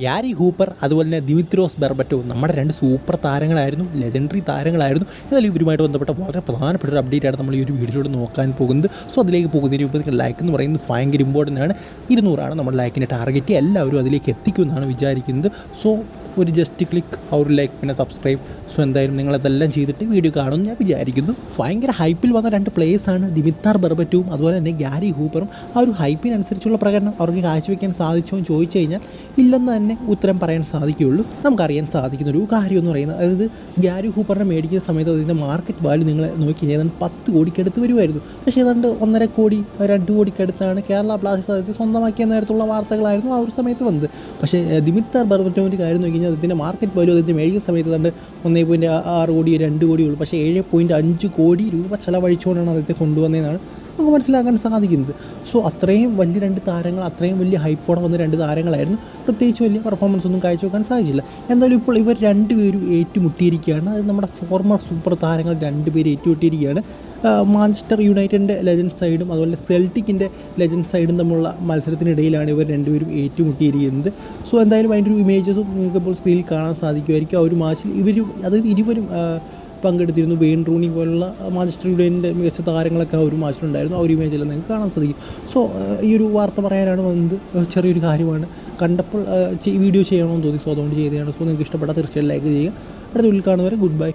Gary Hooper അതുപോലെ തന്നെ Dimitrios Berbatov നമ്മുടെ രണ്ട് സൂപ്പർ താരങ്ങളായിരുന്നു, ലെജൻഡറി താരങ്ങളായിരുന്നു. എന്നാലും ഇവരുമായിട്ട് ബന്ധപ്പെട്ട വളരെ പ്രധാനപ്പെട്ട ഒരു അപ്ഡേറ്റാണ് നമ്മൾ ഈ ഒരു വീഡിയോയിലൂടെ നോക്കാൻ പോകുന്നത്. സോ അതിലേക്ക് പോകുന്നതിന് മുമ്പ് നിങ്ങൾ ലൈക്ക് എന്ന് പറയുന്നത് ഭയങ്കര ഇമ്പോർട്ടൻ്റ് ആണ്. 200 നമ്മുടെ ലൈക്കിൻ്റെ ടാർഗറ്റ്. എല്ലാവരും അതിലേക്ക് എത്തിക്കുമെന്നാണ് വിചാരിക്കുന്നത്. സോ ഒരു ജസ്റ്റ് ക്ലിക്ക് ആ ഒരു ലൈക്ക് പിന്നെ സബ്സ്ക്രൈബ്. സോ എന്തായാലും നിങ്ങളതെല്ലാം ചെയ്തിട്ട് വീഡിയോ കാണുമെന്ന് ഞാൻ വിചാരിക്കുന്നു. ഭയങ്കര ഹൈപ്പിൽ വന്ന രണ്ട് പ്ലേയേഴ്സാണ് ദിമിത്താർ ബെർബറ്റോവും അതുപോലെ തന്നെ ഗ്യാരി ഹൂപ്പറും. ആ ഒരു ഹൈപ്പിനനുസരിച്ചുള്ള പ്രകടനം അവർക്ക് കാഴ്ചവെക്കാൻ സാധിച്ചോ എന്ന് ചോദിച്ചു കഴിഞ്ഞാൽ ഇല്ലെന്ന് തന്നെ ഉത്തരം പറയാൻ സാധിക്കുകയുള്ളൂ. നമുക്കറിയാൻ സാധിക്കുന്ന ഒരു കാര്യം എന്ന് പറയുന്നത്, അതായത് ഗ്യാരി ഹൂപ്പറിനെ മേടിക്കുന്ന സമയത്ത് അതിൻ്റെ മാർക്കറ്റ് വാല്യൂ നിങ്ങൾ നോക്കി ഏതാണ്ട് 10 കോടിക്കടുത്ത് വരുമായിരുന്നു. പക്ഷേ ഏതാണ്ട് 1.5 കോടി 2 കോടിക്കടുത്താണ് കേരള ബ്ലാസ്റ്റേഴ്സ് അത് സ്വന്തമാക്കിയ നേരത്തുള്ള വാർത്തകളായിരുന്നു ആ ഒരു സമയത്ത് വന്നത്. പക്ഷേ ദിമിത്താർ ബെർബറ്റോവിൻ്റെ കാര്യം നോക്കി കഴിഞ്ഞാൽ അതിൻ്റെ മാർക്കറ്റ് വാല്യൂ അതിൻ്റെ മേടിക്കുന്ന സമയത്ത് ഏതാണ്ട് 1.6 കോടി 2 കോടിയുള്ളൂ. പക്ഷേ 7.5 കോടി രൂപ ചിലവഴിച്ചുകൊണ്ടാണ് അദ്ദേഹത്തെ കൊണ്ടുവന്നതെന്നാണ് നമുക്ക് മനസ്സിലാക്കാൻ സാധിക്കുന്നത്. സോ അത്രയും വലിയ രണ്ട് താരങ്ങൾ, അത്രയും വലിയ ഹൈപ്പോടെ വന്ന രണ്ട് താരങ്ങളായിരുന്നു. പ്രത്യേകിച്ച് വലിയ പെർഫോമൻസ് ഒന്നും കാഴ്ചവെക്കാൻ സാധിച്ചില്ല. എന്തായാലും ഇപ്പോൾ ഇവർ രണ്ടുപേരും ഏറ്റുമുട്ടിയിരിക്കുകയാണ്. അത് നമ്മുടെ ഫോർമർ സൂപ്പർ താരങ്ങൾ രണ്ടുപേരും ഏറ്റുമുട്ടിയിരിക്കുകയാണ്. മാഞ്ചസ്റ്റർ യുണൈറ്റഡിൻ്റെ ലെജൻഡ് സൈഡും അതുപോലെ സെൽറ്റിക്കിൻ്റെ ലെജൻഡ് സൈഡും തമ്മിലുള്ള മത്സരത്തിനിടയിലാണ് ഇവർ രണ്ടുപേരും ഏറ്റുമുട്ടിയിരിക്കുന്നത്. സോ എന്തായാലും അതിൻ്റെ ഒരു ഇമേജസും നിങ്ങൾക്കിപ്പോൾ സ്ക്രീനിൽ കാണാൻ സാധിക്കുമായിരിക്കും. ആ ഒരു മാച്ചിൽ ഇരുവരും പങ്കെടുത്തിരുന്നു. വെയിൻ റൂണി പോലുള്ള മാഞ്ചസ്റ്റർ യുണൈറ്റഡിൻ്റെ മികച്ച താരങ്ങളൊക്കെ ആ ഒരു മാച്ചിലുണ്ടായിരുന്നു. ആ ഒരു ഇമേജെല്ലാം നിങ്ങൾക്ക് കാണാൻ സാധിക്കും. സോ ഈ ഒരു വാർത്ത പറയാനാണ് വന്നത്. ചെറിയൊരു കാര്യമാണ്, കണ്ടപ്പോൾ വീഡിയോ ചെയ്യണമെന്ന് തോന്നി. സോ അതുകൊണ്ട് ചെയ്തതാണ്. സോ നിങ്ങൾക്ക് ഇഷ്ടപ്പെട്ടാൽ തീർച്ചയായും ലൈക്ക് ചെയ്യുക. അടുത്ത വീട്ടിൽ കാണുന്നവരെ ഗുഡ് ബൈ.